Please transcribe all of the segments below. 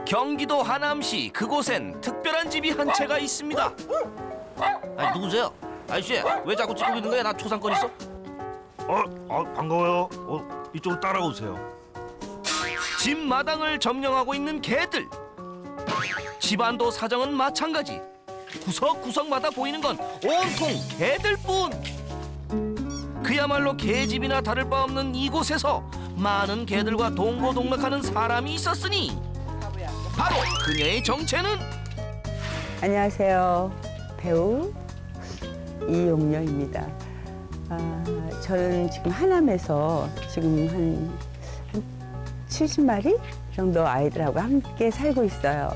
경기도 하남시 그곳엔 특별한 집이 한 채가 있습니다. 아니 누구세요? 아저씨 왜 자꾸 찍고 있는 거야? 나 초상권 있어? 반가워요. 이쪽으로 따라오세요. 집 마당을 점령하고 있는 개들. 집안도 사정은 마찬가지. 구석구석마다 보이는 건 온통 개들뿐. 그야말로 개집이나 다를 바 없는 이곳에서 많은 개들과 동고동락하는 사람이 있었으니 바로 그녀의 정체는 안녕하세요. 배우 이용녀입니다. 저는 지금 하남에서 지금 한 70마리 정도 아이들하고 함께 살고 있어요.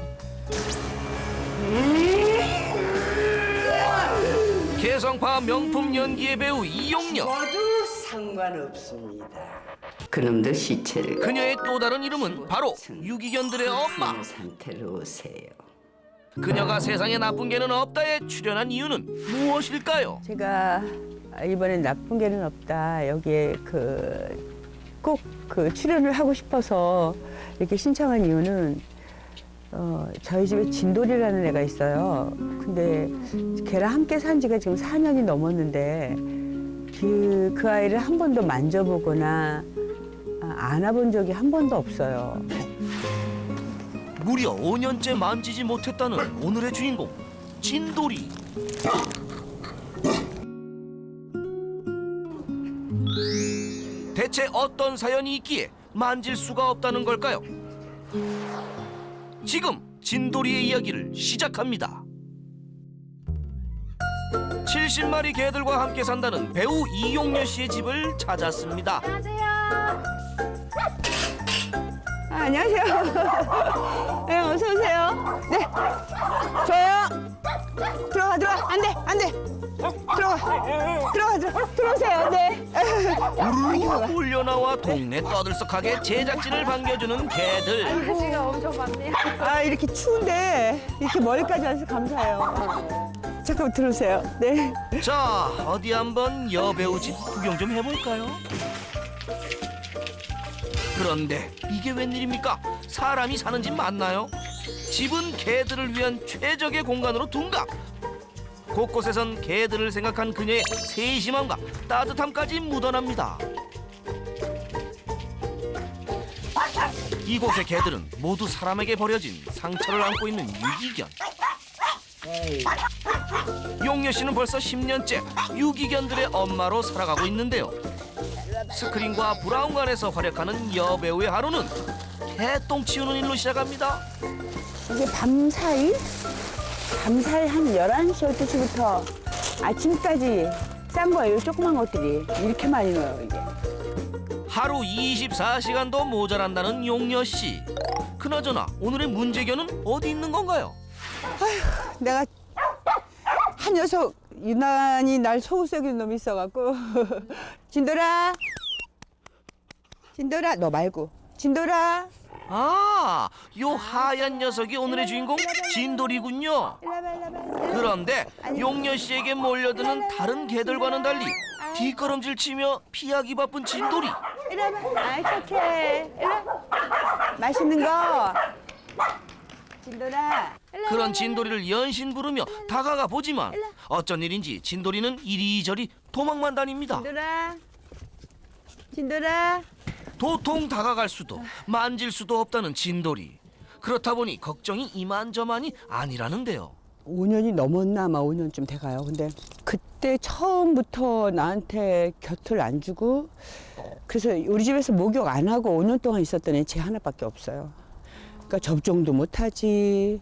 개성파 명품 연기의 배우 이용녀. 모두 상관없습니다. 그놈들 시체를 그녀의 또 다른 이름은 바로 유기견들의 엄마. 상태로 오세요. 그녀가 세상에 나쁜 개는 없다에 출연한 이유는 무엇일까요? 제가 이번엔 나쁜 개는 없다. 여기에 꼭 출연을 하고 싶어서 이렇게 신청한 이유는 저희 집에 진돌이라는 애가 있어요. 근데 걔랑 함께 산 지가 지금 4년이 넘었는데 그 아이를 한 번도 만져보거나 안아본 적이 한 번도 없어요. 무려 5년째 만지지 못했다는 오늘의 주인공 진돌이. 대체 어떤 사연이 있기에 만질 수가 없다는 걸까요? 지금 진돌이의 이야기를 시작합니다. 70마리 개들과 함께 산다는 배우 이용녀 씨의 집을 찾았습니다. 안녕하세요. 네, 어서 오세요. 네, 저요. 들어가. 안 돼. 들어오세요. 네. 우르르 몰려나와 동네 떠들썩하게 제작진을 반겨주는 개들. 가지가 엄청 많네요. 이렇게 추운데 이렇게 멀리까지 와서 감사해요. 잠깐만 들어오세요. 네. 자, 어디 한번 여배우 집 구경 좀 해볼까요? 그런데 이게 웬일입니까? 사람이 사는 집 맞나요? 집은 개들을 위한 최적의 공간으로 둔갑. 곳곳에선 개들을 생각한 그녀의 세심함과 따뜻함까지 묻어납니다. 이곳의 개들은 모두 사람에게 버려진 상처를 안고 있는 유기견. 용녀 씨는 벌써 10년째 유기견들의 엄마로 살아가고 있는데요. 스크린과 브라운관에서 활약하는 여배우의 하루는 개똥 치우는 일로 시작합니다. 이게 밤사이 한 11시, 12시부터 아침까지 싼 거예요. 조그만 것들이 이렇게 많이 넣어요, 이게. 하루 24시간도 모자란다는 용녀 씨. 그나저나 오늘의 문제견은 어디 있는 건가요? 내가 한 녀석 유난히 날 속썩이는 놈이 있어갖고 진돌아, 너 말고 진돌아. 아, 요 하얀 녀석이 오늘의 주인공 진돌이군요. 그런데 용녀 씨에게 몰려드는 다른 개들과는 달리 뒷걸음질 치며 피하기 바쁜 진돌이. 이리 와봐. 착해. 이리 와. 맛있는 거. 진돌아. 그런 진돌이를 연신 부르며 다가가 보지만 어쩐 일인지 진돌이는 이리저리 도망만 다닙니다. 진돌아. 도통 다가갈 수도 만질 수도 없다는 진돌이. 그렇다 보니 걱정이 이만저만이 아니라는데요. 5년이 넘었나 아마 5년쯤 돼가요. 근데 그때 처음부터 나한테 곁을 안 주고 그래서 우리 집에서 목욕 안 하고 5년 동안 있었던 애 쟤 하나밖에 없어요. 그러니까 접종도 못 하지,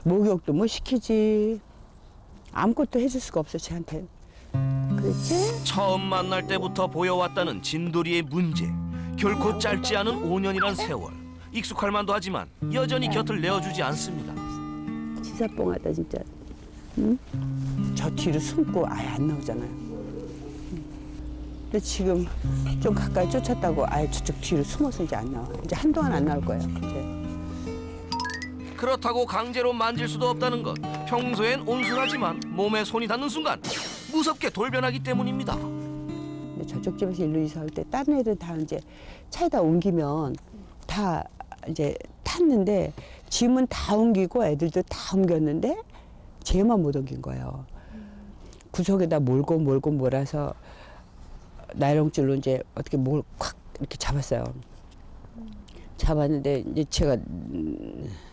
목욕도 못 시키지, 아무것도 해줄 수가 없어 쟤한테. 그렇지? 처음 만날 때부터 보여왔다는 진돌이의 문제. 결코 짧지 않은 5년이란 세월. 익숙할 만도 하지만 여전히 곁을 내어주지 않습니다. 치사뽕하다 진짜. 응? 저 뒤로 숨고 아예 안 나오잖아요. 근데 지금 좀 가까이 쫓았다고 아예 저쪽 뒤로 숨어서 이제 안 나와. 이제 한동안 안 나올 거예요. 이제. 그렇다고 강제로 만질 수도 없다는 것. 평소엔 온순하지만 몸에 손이 닿는 순간 무섭게 돌변하기 때문입니다. 근데 저쪽 집에서 일로 이사 올 때 다른 애들 다 이제 차에다 옮기면 다 이제 탔는데 짐은 다 옮기고 애들도 다 옮겼는데 쟤만 못 옮긴 거예요. 구석에다 몰고 몰아서 나이롱줄로 이제 어떻게 뭘 콱 이렇게 잡았어요. 잡았는데 이제 제가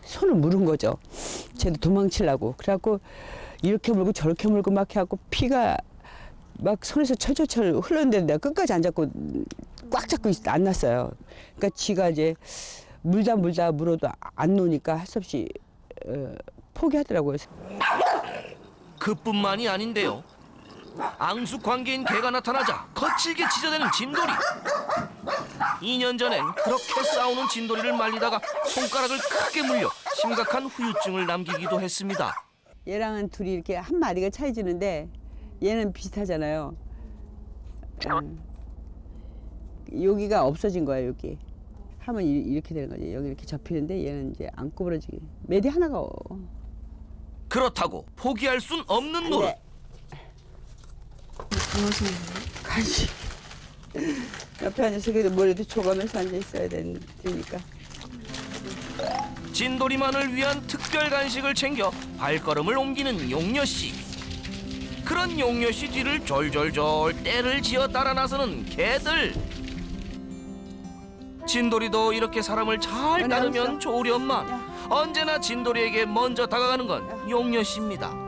손을 물은 거죠. 쟤도 도망치려고. 그래갖고 이렇게 물고 저렇게 물고 막 해갖고 피가 막 손에서 철철철 흘렀는데 내가 끝까지 안 잡고 꽉 잡고 안 났어요. 그러니까 지가 이제 물다 물어도 안 노니까 할 수 없이 포기하더라고요. 그뿐만이 아닌데요. 앙숙 관계인 개가 나타나자 거칠게 짖어대는 진돌이. 2년 전엔 그렇게 싸우는 진돌이를 말리다가 손가락을 크게 물려 심각한 후유증을 남기기도 했습니다. 얘랑은 둘이 이렇게 한 마리가 차이지는데 얘는 비슷하잖아요. 여기가 없어진 거예요. 여기 하면 이렇게 되는 거지. 여기 이렇게 접히는데 얘는 이제 안 구부러지게. 매디 하나가 그렇다고 포기할 순 없는 노릇. 네. 간식. 옆에 앉아서 그래도 머리도 조가면서 앉아 있어야 되니까. 진돌이만을 위한 특별 간식을 챙겨 발걸음을 옮기는 용녀 씨. 그런 용녀 씨 뒤를 졸졸졸 떼를 지어 따라 나서는 개들. 진돌이도 이렇게 사람을 잘 따르면 좋으련만 언제나 진돌이에게 먼저 다가가는 건 용녀 씨입니다.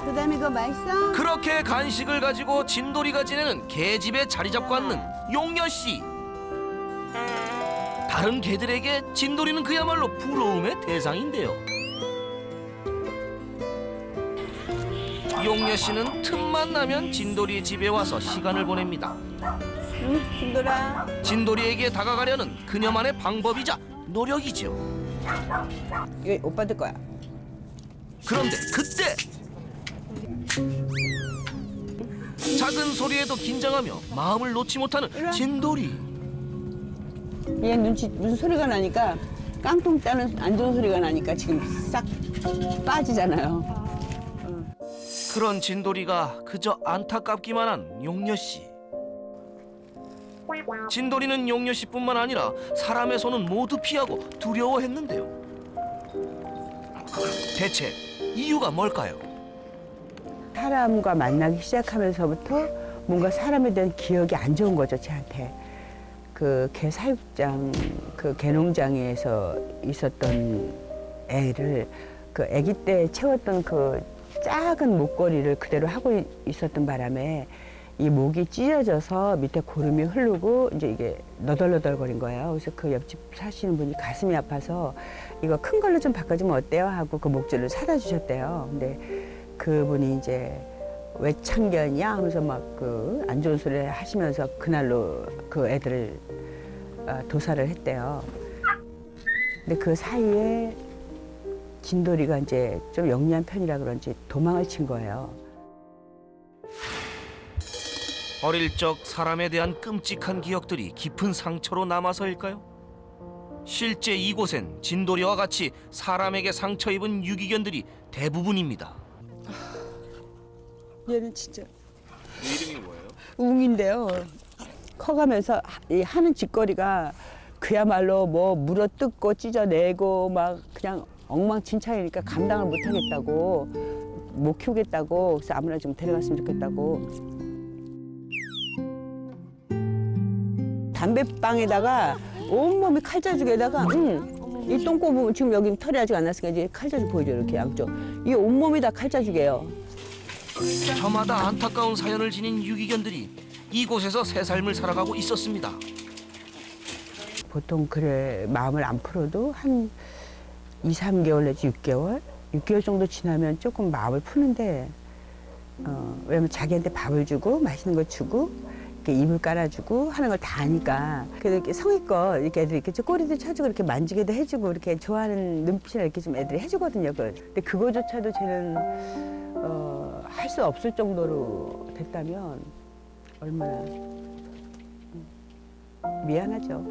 그다음에 이거 맛있어? 그렇게 간식을 가지고 진돌이가 지내는 개집에 자리 잡고 앉는 용녀 씨. 다른 개들에게 진돌이는 그야말로 부러움의 대상인데요. 용녀 씨는 틈만 나면 진돌이 집에 와서 시간을 보냅니다. 응, 진돌아. 진돌이에게 다가가려는 그녀만의 방법이자 노력이죠. 이거 오빠들 거야. 그런데 그때 작은 소리에도 긴장하며 마음을 놓지 못하는 진돌이. 얘 눈치 무슨 소리가 나니까 깡통 따는 안 좋은 소리가 나니까 지금 싹 빠지잖아요. 그런 진돌이가 그저 안타깝기만 한 용녀 씨. 진돌이는 용녀 씨뿐만 아니라 사람의 손은 모두 피하고 두려워했는데요. 대체 이유가 뭘까요? 사람과 만나기 시작하면서부터 뭔가 사람에 대한 기억이 안 좋은 거죠, 쟤한테. 그 개 사육장, 그 개농장에서 있었던 애를 그 아기 때 채웠던 그 작은 목걸이를 그대로 하고 있었던 바람에 이 목이 찢어져서 밑에 고름이 흐르고 이제 이게 너덜너덜거린 거예요. 그래서 그 옆집 사시는 분이 가슴이 아파서 이거 큰 걸로 좀 바꿔주면 어때요? 하고 그 목줄을 사다 주셨대요. 근데 그분이 이제 왜 참견이야? 하면서 막 그 안 좋은 소리 하시면서 그날로 그 애들을 도살을 했대요. 근데 그 사이에 진돌이가 이제 좀 영리한 편이라 그런지 도망을 친 거예요. 어릴 적 사람에 대한 끔찍한 기억들이 깊은 상처로 남아서일까요? 실제 이곳엔 진돌이와 같이 사람에게 상처 입은 유기견들이 대부분입니다. 얘는 진짜 이름이 뭐예요? 웅인데요. 커가면서 이 하는 짓거리가 그야말로 뭐 물어뜯고 찢어내고 막 그냥 엉망진창이니까 감당을 못하겠다고 못 키우겠다고 그래서 아무나 좀 데려갔으면 좋겠다고 담배빵에다가 온몸이 칼자죽에다가 이 똥꼬 지금 여기 털이 아직 안 났으니까 이제 칼자죽 보이죠 이렇게 양쪽 이 온몸이 다 칼자죽이에요. 저마다 안타까운 사연을 지닌 유기견들이 이곳에서 새 삶을 살아가고 있었습니다. 보통 그래 마음을 안 풀어도 한 2, 3개월 내지 6개월? 6개월 정도 지나면 조금 마음을 푸는데 왜냐면 자기한테 밥을 주고 맛있는 거 주고 이렇게 이불 깔아주고 하는 걸 다 아니까 그래도 이렇게 성의껏 이렇게 애들 이렇게 꼬리도 쳐주고 이렇게 만지게도 해주고 이렇게 좋아하는 눈빛을 이렇게 좀 애들이 해주거든요. 근데 그거조차도 쟤는 할 수 없을 정도로 됐다면 얼마나 미안하죠.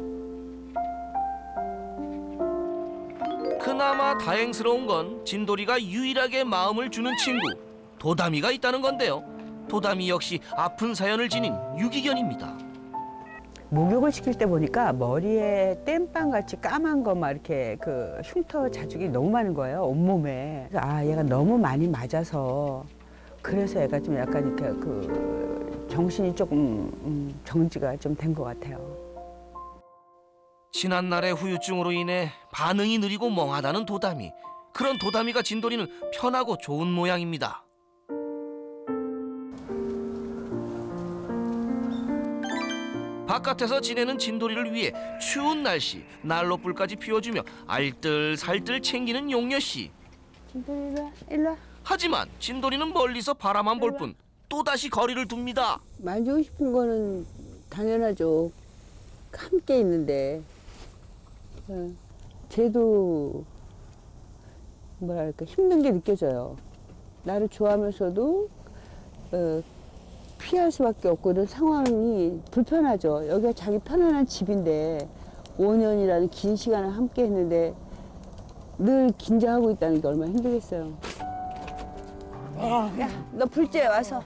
그나마 다행스러운 건 진돌이가 유일하게 마음을 주는 친구 도담이가 있다는 건데요. 도담이 역시 아픈 사연을 지닌 유기견입니다. 목욕을 시킬 때 보니까 머리에 땜빵 같이 까만 거 막 이렇게 그 흉터 자국이 너무 많은 거예요, 온몸에. 그래서 아, 얘가 너무 많이 맞아서 그래서 얘가 좀 약간 이렇게 그 정신이 조금 정지가 좀 된 것 같아요. 지난날의 후유증으로 인해 반응이 느리고 멍하다는 도담이. 그런 도담이가 진돌이는 편하고 좋은 모양입니다. 바깥에서 지내는 진돌이를 위해 추운 날씨 난로불까지 피워주며 알뜰살뜰 챙기는 용녀씨. 진돌이 일로 와, 일로 와. 하지만 진돌이는 멀리서 바라만 볼 뿐 또다시 거리를 둡니다. 만지고 싶은 거는 당연하죠. 함께 있는데. 쟤도 뭐랄까 힘든 게 느껴져요. 나를 좋아하면서도 피할 수밖에 없고 이런 상황이 불편하죠. 여기가 자기 편안한 집인데 5년이라는 긴 시간을 함께 했는데 늘 긴장하고 있다는 게 얼마나 힘들겠어요. 야, 너 불지에 와서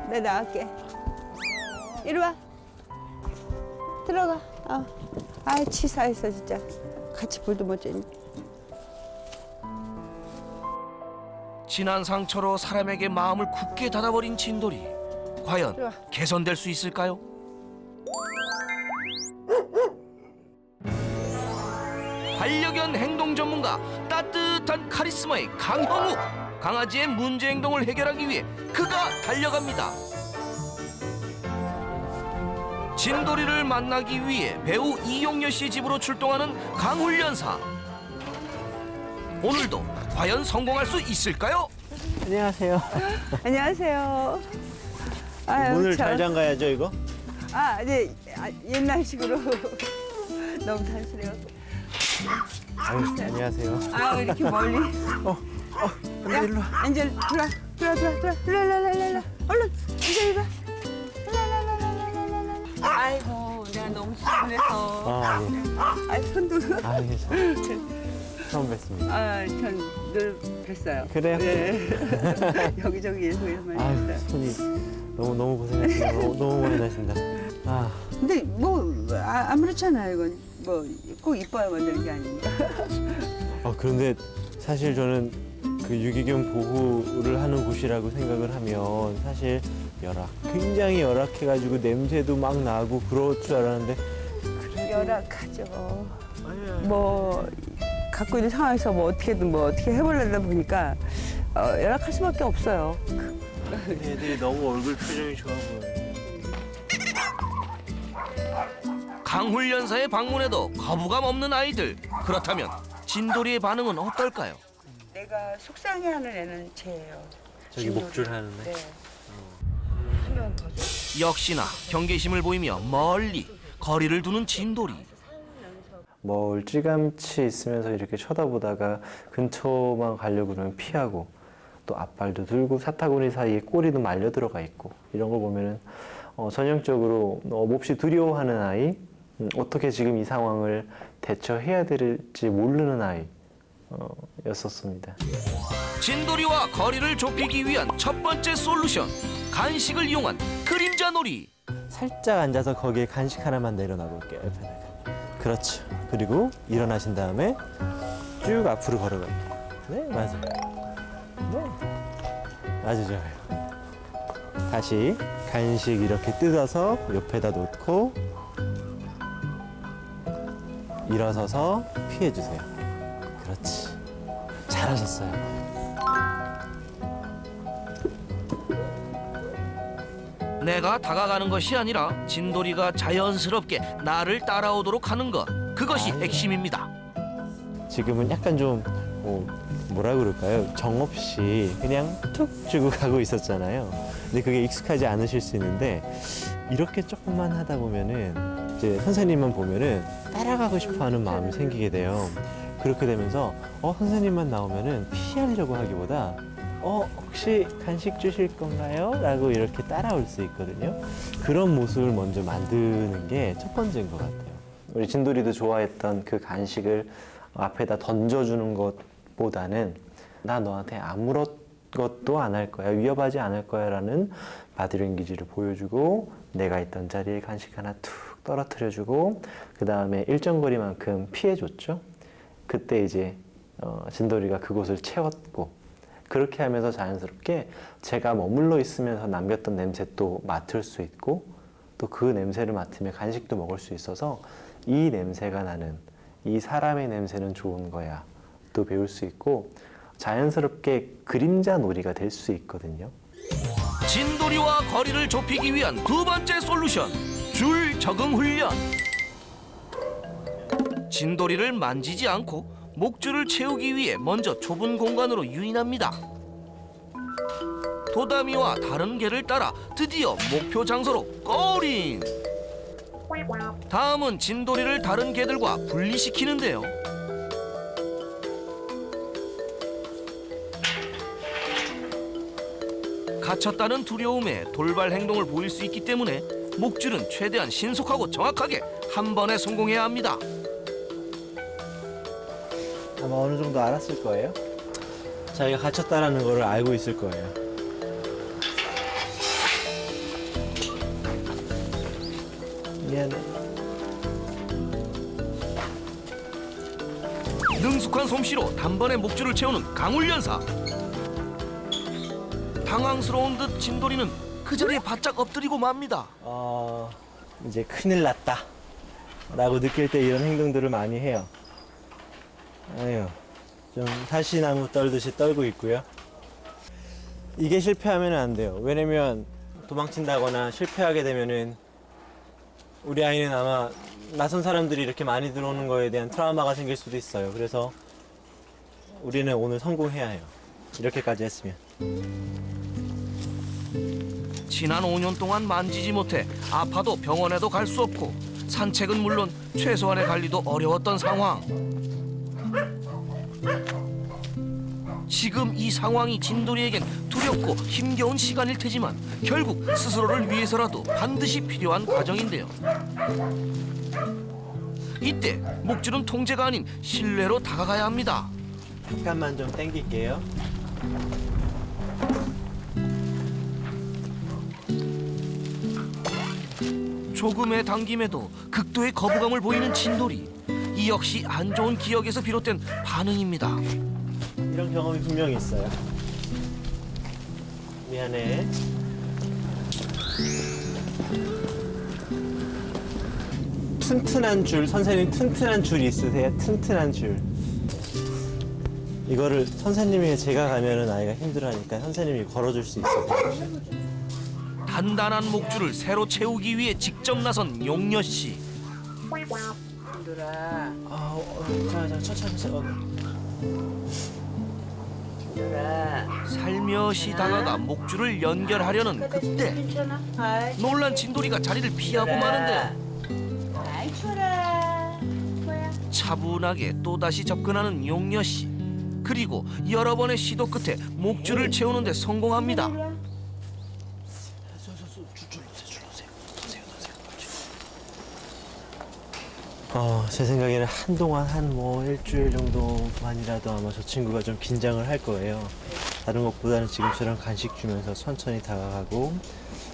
내가 나갈게. 이리 와. 들어가. 아이, 치사했어 진짜. 같이 불도 못 쬐니. 지난 상처로 사람에게 마음을 굳게 닫아버린 진돌이. 과연 들어와. 개선될 수 있을까요? 반려견 행동 전문가 따뜻한 카리스마의 강형우. 강아지의 문제 행동을 해결하기 위해 그가 달려갑니다. 진돌이를 만나기 위해 배우 이용녀 씨 집으로 출동하는 강훈련사. 오늘도 과연 성공할 수 있을까요? 안녕하세요. 안녕하세요. 아유, 문을 참. 잘 잠가야죠, 이거? 네, 옛날식으로 너무 단순해갖고. 아유, 안녕하세요. 이렇게 멀리. 근데 일로 와. 앉아, 들어와. 얼른, 이제 이리 와. 아이고, 내가 너무 수고해서. 아, 예. 손도. 아, 예. 처음 뵙습니다. 전 늘 뵀어요. 그래요? 네. 여기저기에서 많이 아유, 뵀어요. 손이 너무 고생하시네요. 너무 많이 나신다. 아, 근데 아무렇잖아요, 이건. 꼭 이뻐야만 되는 게 아닙니다. 그런데 사실 저는 그 유기견 보호를 하는 곳이라고 생각을 하면 사실 굉장히 열악해가지고 냄새도 막 나고 그럴 줄 알았는데 열악하죠. 갖고 있는 상황에서 어떻게든 어떻게 해보려다 보니까 열악할 수밖에 없어요. 애들이 너무 얼굴 표정이 좋아 보여요. 강훈련사의 방문에도 거부감 없는 아이들. 그렇다면 진돌이의 반응은 어떨까요? 내가 속상해하는 애는 쟤예요. 저기 목줄하는 애? 네. 한번 봐줘. 역시나 경계심을 보이며 멀리 거리를 두는 진돌이. 멀찌감치 있으면서 이렇게 쳐다보다가 근처만 가려고 그러면 피하고 또 앞발도 들고 사타구니 사이에 꼬리도 말려 들어가 있고 이런 걸 보면은 전형적으로 몹시 두려워하는 아이, 어떻게 지금 이 상황을 대처해야 될지 모르는 아이였었습니다. 진돌이와 거리를 좁히기 위한 첫 번째 솔루션. 간식을 이용한 그림자 놀이. 살짝 앉아서 거기에 간식 하나만 내려놔 볼게요. 옆에다가. 그렇죠. 그리고 일어나신 다음에 쭉 앞으로 걸어가요. 네, 맞아요. 네, 아주 좋아요. 다시 간식 이렇게 뜯어서 옆에다 놓고 일어서서 피해주세요. 그렇지. 잘하셨어요. 내가 다가가는 것이 아니라 진돌이가 자연스럽게 나를 따라오도록 하는 것. 그것이 핵심입니다. 지금은 약간 좀 뭐라 그럴까요? 정없이 그냥 툭 주고 가고 있었잖아요. 근데 그게 익숙하지 않으실 수 있는데 이렇게 조금만 하다 보면은 이제 선생님만 보면은 따라가고 싶어하는 마음이 생기게 돼요. 그렇게 되면서 선생님만 나오면은 피하려고 하기보다 혹시 간식 주실 건가요? 라고 이렇게 따라올 수 있거든요. 그런 모습을 먼저 만드는 게 첫 번째인 것 같아요. 우리 진돌이도 좋아했던 그 간식을 앞에다 던져주는 것보다는 나 너한테 아무렇지 것도 안 할 거야, 위협하지 않을 거야라는 바디랭귀지를 보여주고 내가 있던 자리에 간식 하나 툭 떨어뜨려주고 그 다음에 일정 거리만큼 피해줬죠. 그때 이제 진돌이가 그곳을 채웠고 그렇게 하면서 자연스럽게 제가 머물러 있으면서 남겼던 냄새 또 맡을 수 있고 또 그 냄새를 맡으면 간식도 먹을 수 있어서 이 냄새가 나는 이 사람의 냄새는 좋은 거야 또 배울 수 있고 자연스럽게 그림자 놀이가 될 수 있거든요. 진돌이와 거리를 좁히기 위한 두 번째 솔루션, 줄 적응 훈련. 진돌이를 만지지 않고 목줄을 채우기 위해 먼저 좁은 공간으로 유인합니다. 도다미와 다른 개를 따라 드디어 목표 장소로 꼬린. 다음은 진돌이를 다른 개들과 분리시키는데요. 갇혔다는 두려움에 돌발 행동을 보일 수 있기 때문에 목줄은 최대한 신속하고 정확하게 한 번에 성공해야 합니다. 아마 어느 정도 알았을 거예요. 자기가 갇혔다라는 걸 알고 있을 거예요. 미안해. 능숙한 솜씨로 단번에 목줄을 채우는 강훈련사. 당황스러운 듯 진돌이는 그 자리에 바짝 엎드리고 맙니다. 이제 큰일 났다 라고 느낄 때 이런 행동들을 많이 해요. 아유, 좀 사시나무 떨듯이 떨고 있고요. 이게 실패하면 안 돼요. 왜냐면 도망친다거나 실패하게 되면은 우리 아이는 아마 낯선 사람들이 이렇게 많이 들어오는 거에 대한 트라우마가 생길 수도 있어요. 그래서 우리는 오늘 성공해야 해요. 이렇게까지 했으면. 지난 5년 동안 만지지 못해 아파도 병원에도 갈 수 없고 산책은 물론 최소한의 관리도 어려웠던 상황. 지금 이 상황이 진돌이에겐 두렵고 힘겨운 시간일 테지만 결국 스스로를 위해서라도 반드시 필요한 과정인데요. 이때 목줄은 통제가 아닌 신뢰로 다가가야 합니다. 잠깐만 좀 당길게요. 조금의 당김에도 극도의 거부감을 보이는 진돌이. 이 역시 안 좋은 기억에서 비롯된 반응입니다. 이런 경험이 분명히 있어요. 미안해. 튼튼한 줄, 선생님 튼튼한 줄 있으세요? 튼튼한 줄. 이거를 선생님이 제가 가면은 아이가 힘들어하니까 선생님이 걸어줄 수 있으세요? 단단한 목줄을 새로 채우기 위해 직접 나선 용녀 씨. 진돌아, 천천히. 진돌아. 살며시 다가가 목줄을 연결하려는 그때 괜찮아? 아이, 놀란 진돌이가 자리를 피하고 마는데요. 아이 추워라. 뭐야? 차분하게 또다시 접근하는 용녀 씨. 그리고 여러 번의 시도 끝에 목줄을 채우는데 성공합니다. 제 생각에는 한동안 한 뭐 일주일 정도만이라도 아마 저 친구가 좀 긴장을 할 거예요. 다른 것보다는 지금처럼 간식 주면서 천천히 다가가고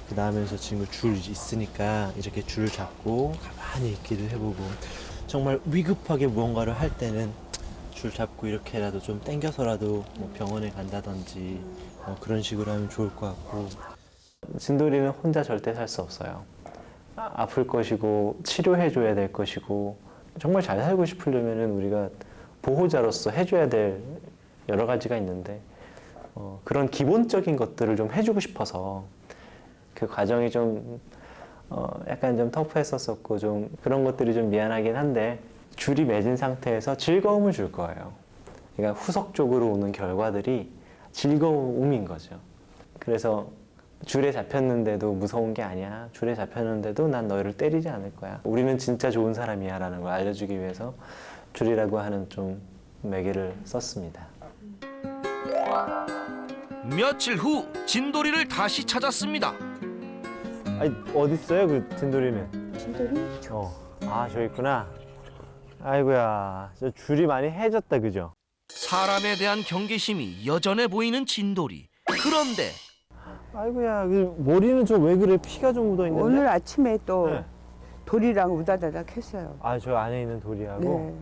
그 다음에 저 친구 줄 있으니까 이렇게 줄 잡고 가만히 있기도 해보고 정말 위급하게 무언가를 할 때는 줄 잡고 이렇게라도 좀 당겨서라도 뭐 병원에 간다든지 그런 식으로 하면 좋을 것 같고. 진돌이는 혼자 절대 살 수 없어요. 아플 것이고 치료해줘야 될 것이고 정말 잘 살고 싶으려면 우리가 보호자로서 해줘야 될 여러 가지가 있는데 그런 기본적인 것들을 좀 해주고 싶어서 그 과정이 좀 약간 좀 터프했었고 좀 그런 것들이 좀 미안하긴 한데 줄이 맺은 상태에서 즐거움을 줄 거예요. 그러니까 후속적으로 오는 결과들이 즐거움인 거죠. 그래서 줄에 잡혔는데도 무서운 게 아니야. 줄에 잡혔는데도 난 너희를 때리지 않을 거야. 우리는 진짜 좋은 사람이야 라는 걸 알려주기 위해서 줄이라고 하는 좀 매개를 썼습니다. 며칠 후 진돌이를 다시 찾았습니다. 아니 어딨어요 그 진돌이는? 진돌이? 아 저기 있구나. 아이고야 저 줄이 많이 해졌다 그죠? 사람에 대한 경계심이 여전해 보이는 진돌이. 그런데 아이고야, 그 머리는 좀 왜 그래? 피가 좀 묻어 있는데. 오늘 아침에 또 네. 돌이랑 우다다닥 했어요. 아, 저 안에 있는 돌이하고 네.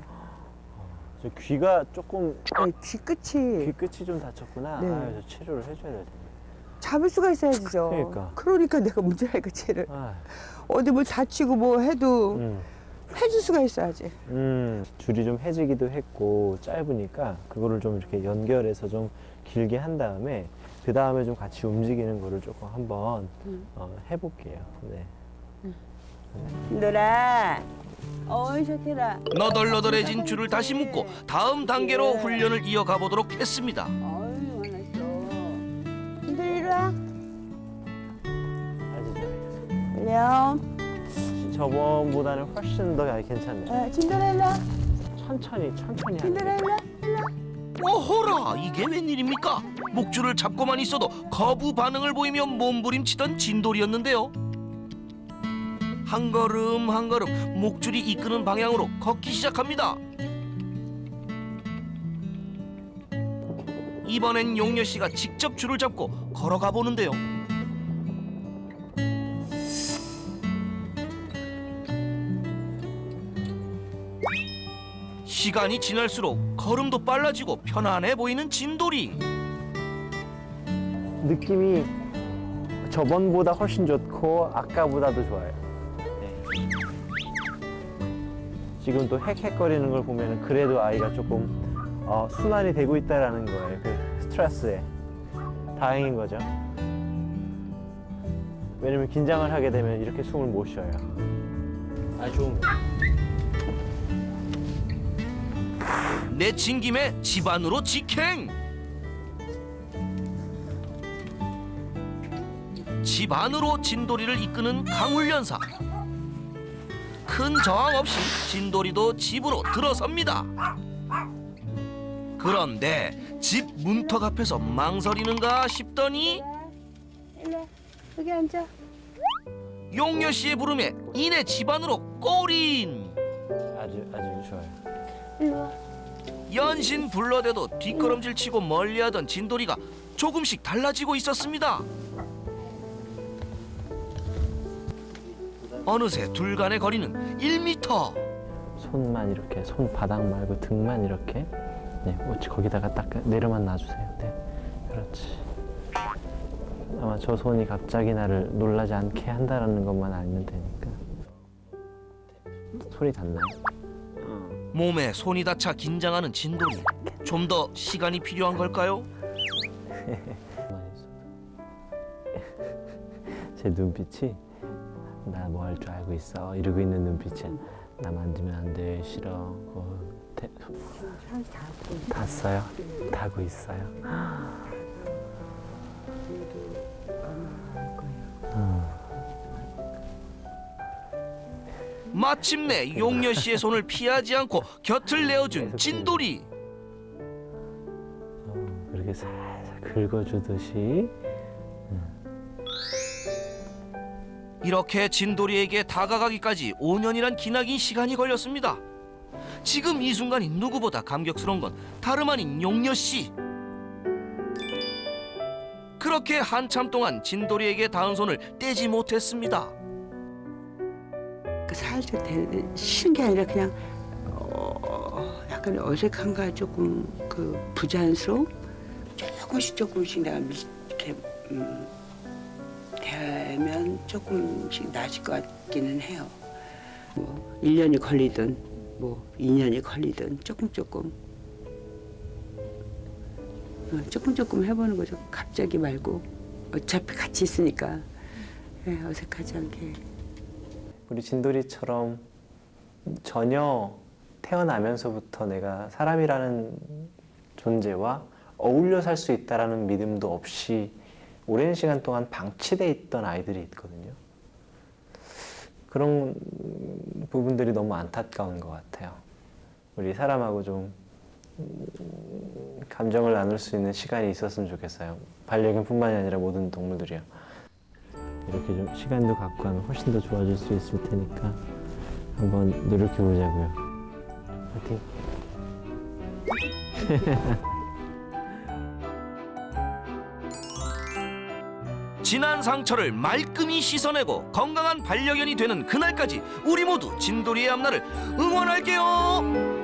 저 귀가 조금 네, 귀 끝이 귀 끝이 좀 다쳤구나. 네. 아, 저 치료를 해줘야 될 텐데. 잡을 수가 있어야지죠. 그러니까. 내가 문제라니까 쟤를. 아, 어디 뭐 다치고 뭐 해도 해줄 수가 있어야지. 줄이 좀 해지기도 했고 짧으니까 그거를 좀 이렇게 연결해서 좀 길게 한 다음에 그 다음에 좀 같이 움직이는 거를 조금 한번 해볼게요. 네. 힘들어. 어이 좋게라. 너덜너덜해진 줄을 다시 묶고 다음 단계로 훈련을 이어가 보도록 했습니다. 어이 화났어. 힘들어 이리 와. 아주 좋아요. 안녕. 저번보다는 훨씬 더 괜찮네요. 진돌아 일로 와. 천천히 하는 진돌아 일로 와. 어허라, 이게 웬일입니까? 목줄을 잡고만 있어도 거부 반응을 보이며 몸부림치던 진돌이었는데요. 한 걸음 한 걸음 목줄이 이끄는 방향으로 걷기 시작합니다. 이번엔 용녀 씨가 직접 줄을 잡고 걸어가 보는데요. 시간이 지날수록 걸음도 빨라지고 편안해 보이는 진돌이. 느낌이 저번보다 훨씬 좋고 아까보다도 좋아요. 네. 지금 또 헥헥거리는 걸 보면 그래도 아이가 조금 순환이 되고 있다라는 거예요. 그 스트레스에. 다행인 거죠. 왜냐면 긴장을 하게 되면 이렇게 숨을 못 쉬어요. 아주 좋은 거예요. 내친 김에 집안으로 직행. 집안으로 진돌이를 이끄는 강훈련사. 큰 저항 없이 진돌이도 집으로 들어섭니다. 그런데 집 문턱 앞에서 망설이는가 싶더니 일로 와. 여기 앉아. 용녀 씨의 부름에 이내 집안으로 꼬린. 아주 좋아요. 일로 와. 연신 불러대도 뒷걸음질 치고 멀리하던 진돌이가 조금씩 달라지고 있었습니다. 어느새 둘 간의 거리는 1m. 손만 이렇게, 손바닥 말고 등만 이렇게. 네, 거기다가 딱 내려만 놔주세요. 네, 그렇지. 아마 저 손이 갑자기 나를 놀라지 않게 한다는 것만 알면 되니까. 소리 닿나요? 몸에 손이 닿자 긴장하는 진돌이. 좀 더 시간이 필요한 걸까요? 제 눈빛이 나 뭐 할 줄 알고 있어 이러고 있는 눈빛이야. 나 만지면 안 돼, 싫어. 닿았어요? 닿고 있어요. 마침내 용녀 씨의 손을 피하지 않고 곁을 내어준 진돌이. 그렇게 살살 긁어주듯이. 이렇게 진돌이에게 다가가기까지 5년이란 기나긴 시간이 걸렸습니다. 지금 이 순간이 누구보다 감격스러운 건 다름 아닌 용녀 씨. 그렇게 한참 동안 진돌이에게 닿은 손을 떼지 못했습니다. 살짝 싫은 게 아니라 그냥 약간 어색한가 조금 그 부자연스러움 조금씩 내가 이렇게 되면 조금씩 나아질 것 같기는 해요. 뭐 1년이 걸리든 뭐 2년이 걸리든 조금 해보는 거죠. 갑자기 말고 어차피 같이 있으니까 어색하지 않게. 우리 진돌이처럼 전혀 태어나면서부터 내가 사람이라는 존재와 어울려 살 수 있다라는 믿음도 없이 오랜 시간 동안 방치돼 있던 아이들이 있거든요. 그런 부분들이 너무 안타까운 것 같아요. 우리 사람하고 좀 감정을 나눌 수 있는 시간이 있었으면 좋겠어요. 반려견뿐만이 아니라 모든 동물들이요. 이렇게 좀 시간도 갖고 하면 훨씬 더 좋아질 수 있을 테니까 한번 노력해 보자고요. 파이팅! 지난 상처를 말끔히 씻어내고 건강한 반려견이 되는 그날까지 우리 모두 진돌이의 앞날을 응원할게요.